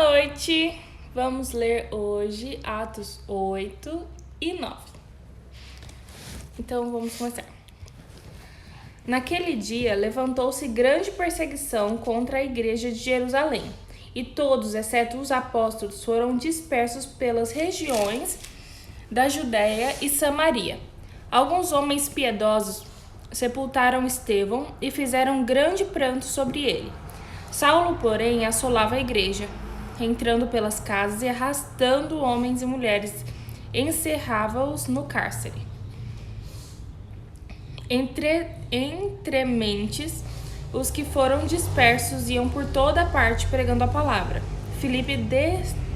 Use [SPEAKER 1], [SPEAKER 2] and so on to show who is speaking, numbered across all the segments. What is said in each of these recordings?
[SPEAKER 1] noite! Vamos ler hoje Atos 8 e 9. Então vamos começar. Naquele dia levantou-se grande perseguição contra a igreja de Jerusalém, e todos, exceto os apóstolos, foram dispersos pelas regiões da Judéia e Samaria. Alguns homens piedosos sepultaram Estevão e fizeram grande pranto sobre ele. Saulo, porém, assolava a igreja, entrando pelas casas e arrastando homens e mulheres, encerrava-os no cárcere. Entre mentes, os que foram dispersos iam por toda parte pregando a palavra. Filipe,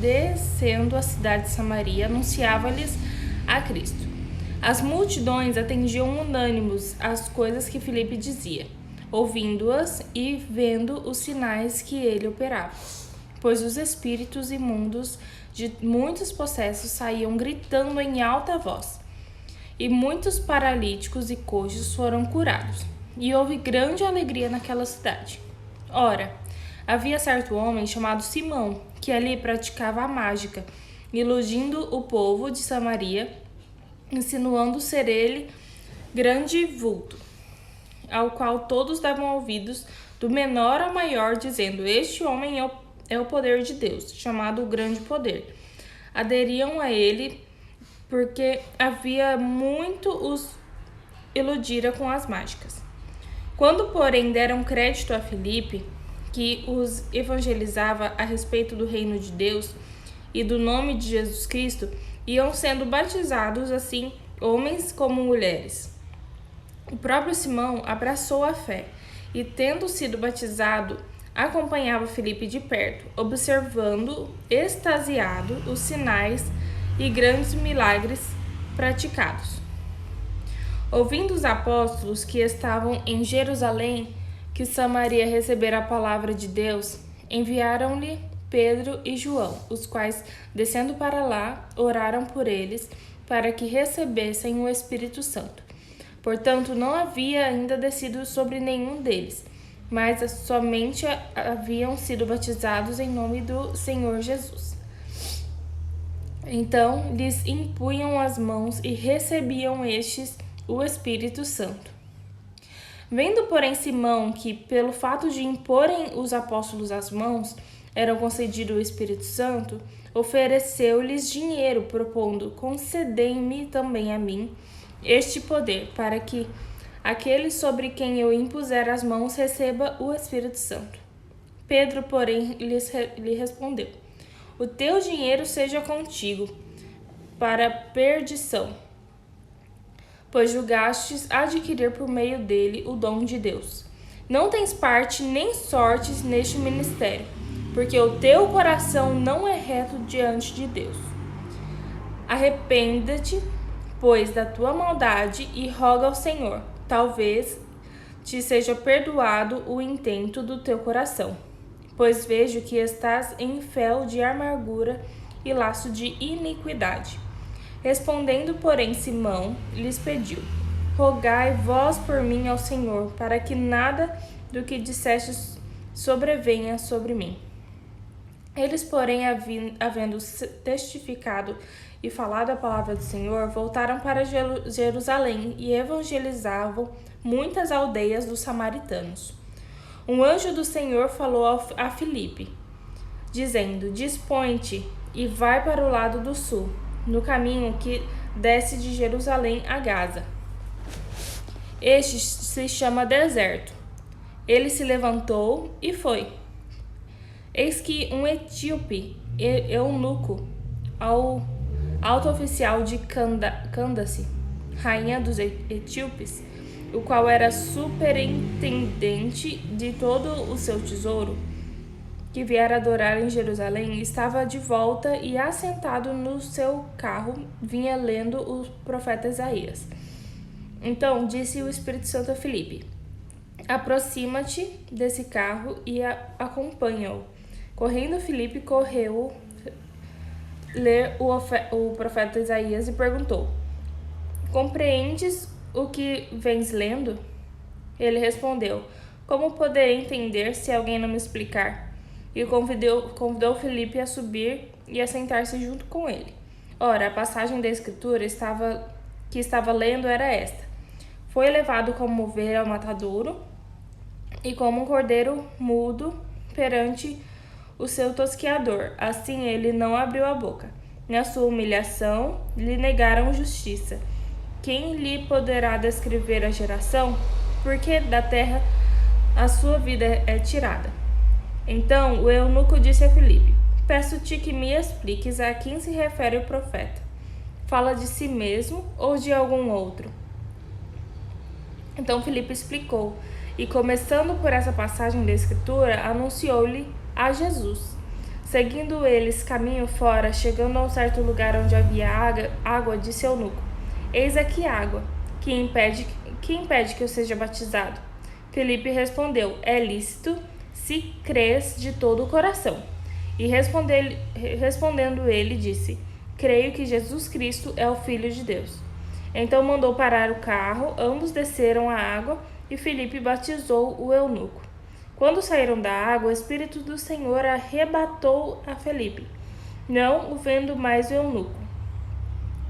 [SPEAKER 1] descendo a cidade de Samaria, anunciava-lhes a Cristo. As multidões atendiam unânimes às coisas que Filipe dizia, ouvindo-as e vendo os sinais que ele operava. Pois os espíritos imundos de muitos possessos saíam gritando em alta voz. E muitos paralíticos e coxos foram curados. E houve grande alegria naquela cidade. Ora, havia certo homem chamado Simão, que ali praticava a mágica, iludindo o povo de Samaria, insinuando ser ele grande vulto, ao qual todos davam ouvidos, do menor ao maior, dizendo: este homem é o poder de Deus, chamado o grande poder. Aderiam a ele, porque havia muito os iludira com as mágicas. Quando, porém, deram crédito a Filipe, que os evangelizava a respeito do reino de Deus e do nome de Jesus Cristo, iam sendo batizados, assim, homens como mulheres. O próprio Simão abraçou a fé e, tendo sido batizado, acompanhava Filipe de perto, observando, extasiado, os sinais e grandes milagres praticados. Ouvindo os apóstolos que estavam em Jerusalém, que Samaria recebera a palavra de Deus, enviaram-lhe Pedro e João, os quais, descendo para lá, oraram por eles, para que recebessem o Espírito Santo. Portanto, não havia ainda descido sobre nenhum deles, mas somente haviam sido batizados em nome do Senhor Jesus. Então lhes impunham as mãos e recebiam estes o Espírito Santo. Vendo, porém, Simão que, pelo fato de imporem os apóstolos as mãos, eram concedido o Espírito Santo, ofereceu-lhes dinheiro, propondo: concedei-me também a mim este poder, para que aquele sobre quem eu impuser as mãos receba o Espírito Santo. Pedro, porém, lhe respondeu: o teu dinheiro seja contigo, para perdição, pois julgastes adquirir por meio dele o dom de Deus. Não tens parte nem sortes neste ministério, porque o teu coração não é reto diante de Deus. Arrependa-te, pois, da tua maldade e roga ao Senhor. Talvez te seja perdoado o intento do teu coração, pois vejo que estás em fel de amargura e laço de iniquidade. Respondendo, porém, Simão lhes pediu: rogai vós por mim ao Senhor, para que nada do que dissestes sobrevenha sobre mim. Eles, porém, havendo testificado e falado a palavra do Senhor, voltaram para Jerusalém e evangelizavam muitas aldeias dos samaritanos. Um anjo do Senhor falou a Filipe, dizendo: dispõe-te e vai para o lado do sul, no caminho que desce de Jerusalém a Gaza. Este se chama Deserto. Ele se levantou e foi. Eis que um etíope, eunuco, alto oficial de Candace, rainha dos etíopes, o qual era superintendente de todo o seu tesouro, que viera adorar em Jerusalém, estava de volta e, assentado no seu carro, vinha lendo o profeta Isaías. Então disse o Espírito Santo a Filipe: aproxima-te desse carro e acompanha-o. Correndo, Filipe correu ler o profeta Isaías e perguntou: compreendes o que vens lendo? Ele respondeu: como poderei entender se alguém não me explicar? e convidou Filipe a subir e a sentar-se junto com ele. Ora, a passagem da Escritura que estava lendo era esta: Foi levado como ovelha ao matadouro, e como um cordeiro mudo perante o seu tosqueador. Assim ele não abriu a boca. Na sua humilhação, lhe negaram justiça. Quem lhe poderá descrever a geração? Porque da terra a sua vida é tirada. Então o eunuco disse a Filipe: Peço-te que me expliques a quem se refere o profeta. Fala de si mesmo ou de algum outro? Então Filipe explicou, e começando por essa passagem da Escritura, anunciou-lhe a Jesus. Seguindo eles caminho fora, chegando a um certo lugar onde havia água, disse ao eunuco: Eis aqui água, que impede que eu seja batizado? Filipe respondeu: É lícito, se crês de todo o coração. E respondendo ele, disse: Creio que Jesus Cristo é o Filho de Deus. Então mandou parar o carro, ambos desceram a água, e Filipe batizou o eunuco. Quando saíram da água, o Espírito do Senhor arrebatou a Filipe, não o vendo mais o eunuco.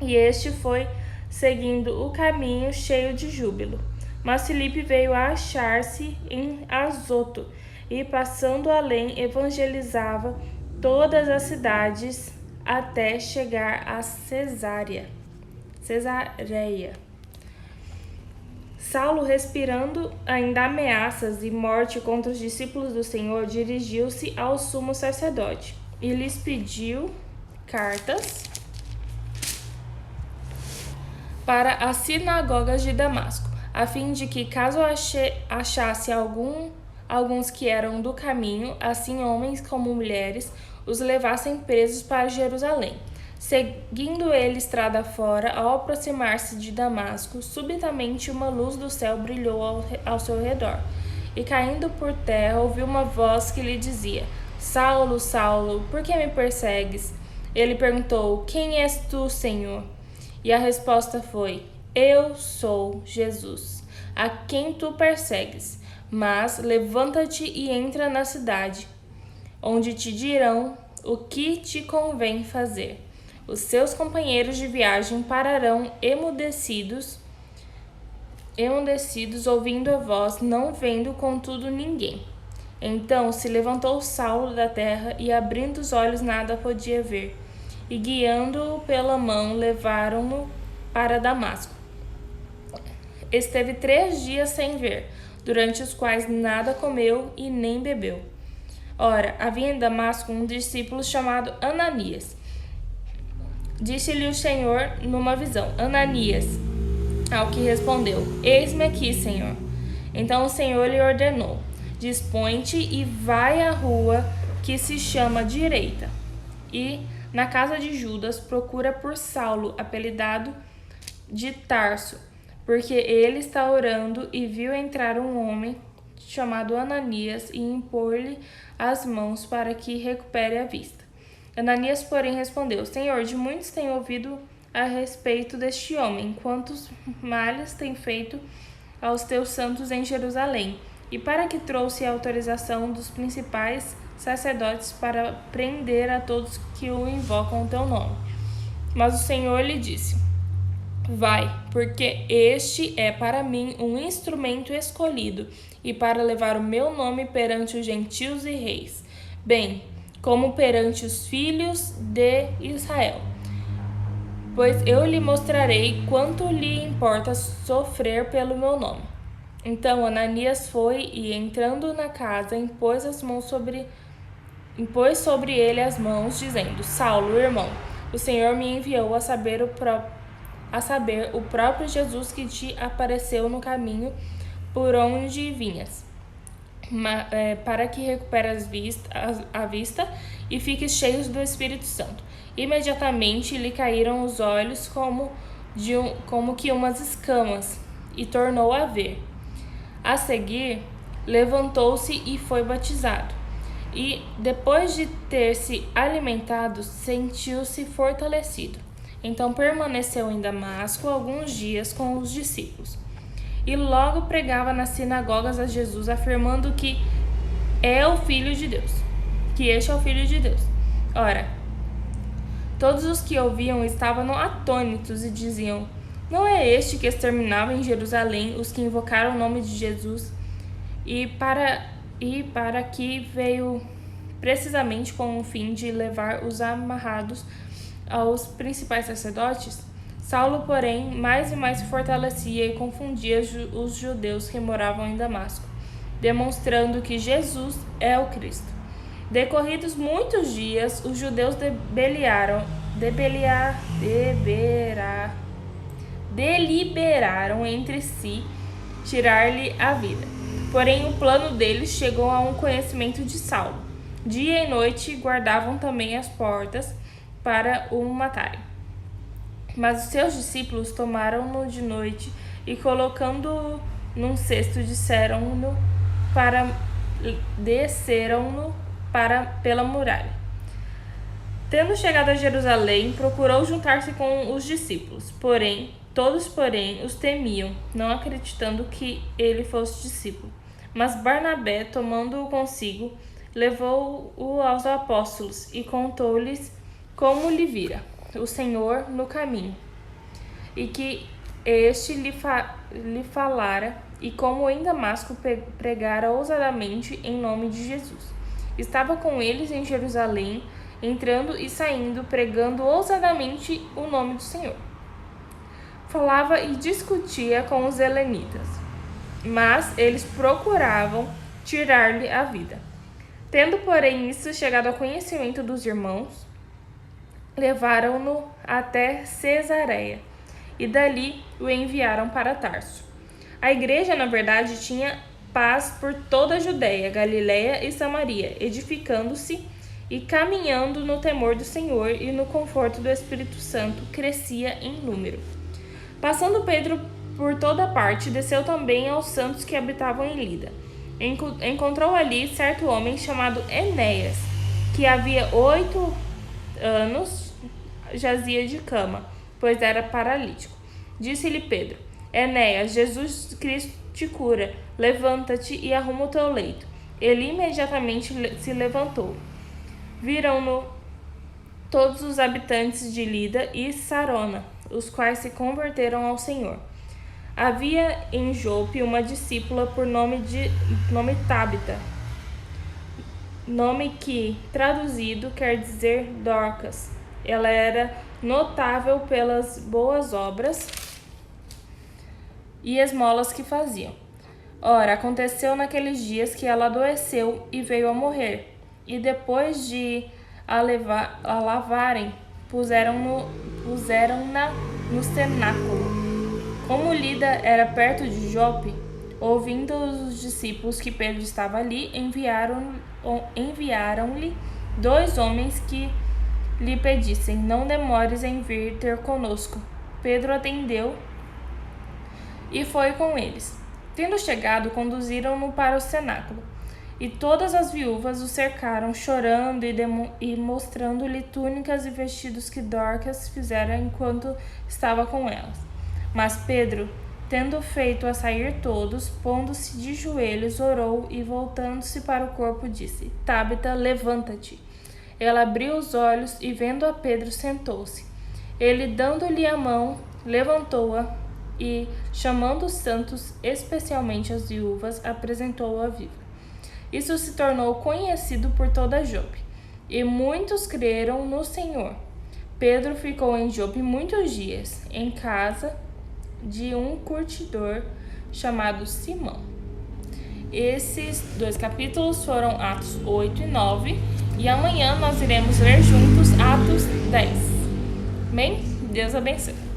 [SPEAKER 1] E este foi seguindo o caminho cheio de júbilo. Mas Filipe veio a achar-se em Azoto, e passando além, evangelizava todas as cidades até chegar a Cesareia. Saulo, respirando ainda ameaças e morte contra os discípulos do Senhor, dirigiu-se ao sumo sacerdote e lhes pediu cartas para as sinagogas de Damasco, a fim de que, caso achasse alguns que eram do caminho, assim homens como mulheres, os levassem presos para Jerusalém. Seguindo ele estrada fora, ao aproximar-se de Damasco, subitamente uma luz do céu brilhou ao seu redor. E caindo por terra, ouviu uma voz que lhe dizia: Saulo, Saulo, por que me persegues? Ele perguntou: Quem és tu, Senhor? E a resposta foi: Eu sou Jesus, a quem tu persegues. Mas levanta-te e entra na cidade, onde te dirão o que te convém fazer. Os seus companheiros de viagem pararão emudecidos, ouvindo a voz, não vendo contudo ninguém. Então se levantou Saulo da terra e, abrindo os olhos, nada podia ver. E guiando-o pela mão, levaram-no para Damasco. Esteve 3 dias sem ver, durante os quais nada comeu e nem bebeu. Ora, havia em Damasco um discípulo chamado Ananias. Disse-lhe o Senhor numa visão: Ananias. Ao que respondeu: Eis-me aqui, Senhor. Então o Senhor lhe ordenou: Dispõe-te e vai à rua que se chama Direita, e na casa de Judas procura por Saulo, apelidado de Tarso, porque ele está orando, e viu entrar um homem chamado Ananias e impor-lhe as mãos para que recupere a vista. Ananias, porém, respondeu: Senhor, de muitos tenho ouvido a respeito deste homem, quantos males tem feito aos teus santos em Jerusalém, e para que trouxe a autorização dos principais sacerdotes para prender a todos que o invocam o teu nome. Mas o Senhor lhe disse: Vai, porque este é para mim um instrumento escolhido, e para levar o meu nome perante os gentios e reis, bem como perante os filhos de Israel. Pois eu lhe mostrarei quanto lhe importa sofrer pelo meu nome. Então Ananias foi e, entrando na casa, impôs sobre ele as mãos, dizendo: Saulo, irmão, o Senhor me enviou a saber o próprio Jesus que te apareceu no caminho por onde vinhas, para que recuperes a vista e fiques cheios do Espírito Santo. Imediatamente lhe caíram os olhos como que umas escamas, e tornou a ver. A seguir, levantou-se e foi batizado. E, depois de ter se alimentado, sentiu-se fortalecido. Então permaneceu em Damasco alguns dias com os discípulos. E logo pregava nas sinagogas a Jesus, afirmando que é o Filho de Deus. que este é o Filho de Deus. Ora, todos os que ouviam estavam atônitos e diziam: não é este que exterminava em Jerusalém os que invocaram o nome de Jesus? E para que veio precisamente com o fim de levar os amarrados aos principais sacerdotes? Saulo, porém, mais e mais se fortalecia e confundia os judeus que moravam em Damasco, demonstrando que Jesus é o Cristo. Decorridos muitos dias, os judeus deliberaram entre si tirar-lhe a vida. Porém, o plano deles chegou a um conhecimento de Saulo. Dia e noite guardavam também as portas para o matarem. Mas os seus discípulos tomaram-no de noite e, colocando-o num cesto, desceram-no pela muralha. Tendo chegado a Jerusalém, procurou juntar-se com os discípulos. Todos, os temiam, não acreditando que ele fosse discípulo. Mas Barnabé, tomando-o consigo, levou-o aos apóstolos e contou-lhes como lhe vira o Senhor no caminho, e que este lhe falara, e como em Damasco pregara ousadamente em nome de Jesus. Estava com eles em Jerusalém, entrando e saindo, pregando ousadamente o nome do Senhor. Falava e discutia com os helenitas, mas eles procuravam tirar-lhe a vida. Tendo, porém, isso chegado ao conhecimento dos irmãos, levaram-no até Cesareia e dali o enviaram para Tarso. A igreja, na verdade, tinha paz por toda a Judéia, Galiléia e Samaria, edificando-se e caminhando no temor do Senhor e no conforto do Espírito Santo, crescia em número. Passando Pedro por toda parte, desceu também aos santos que habitavam em Lida. Encontrou ali certo homem chamado Enéas, que havia 8 anos jazia de cama, pois era paralítico. Disse-lhe Pedro: Enéas, Jesus Cristo te cura, levanta-te e arruma o teu leito. Ele imediatamente se levantou. Viram-no todos os habitantes de Lida e Sarona, os quais se converteram ao Senhor. Havia em Jope uma discípula por nome Tábita, nome que, traduzido, quer dizer Dorcas. Ela era notável pelas boas obras e esmolas que faziam. Ora, aconteceu naqueles dias que ela adoeceu e veio a morrer, e depois de a lavarem, puseram-na no cenáculo. Como Lida era perto de Jope, ouvindo os discípulos que Pedro estava ali, enviaram-lhe 2 homens que lhe pedissem: não demores em vir ter conosco. Pedro atendeu e foi com eles. Tendo chegado, conduziram-no para o cenáculo. E todas as viúvas o cercaram, chorando e mostrando-lhe túnicas e vestidos que Dorcas fizera enquanto estava com elas. Mas Pedro, tendo feito a sair todos, pondo-se de joelhos, orou e, voltando-se para o corpo, disse: Tábita, levanta-te. Ela abriu os olhos e, vendo a Pedro, sentou-se. Ele, dando-lhe a mão, levantou-a e, chamando os santos, especialmente as viúvas, apresentou-a viva. Isso se tornou conhecido por toda Jope, e muitos creram no Senhor. Pedro ficou em Jope muitos dias, em casa de um curtidor chamado Simão. Esses 2 capítulos foram Atos 8 e 9, e amanhã nós iremos ler juntos Atos 10. Bem? Deus abençoe.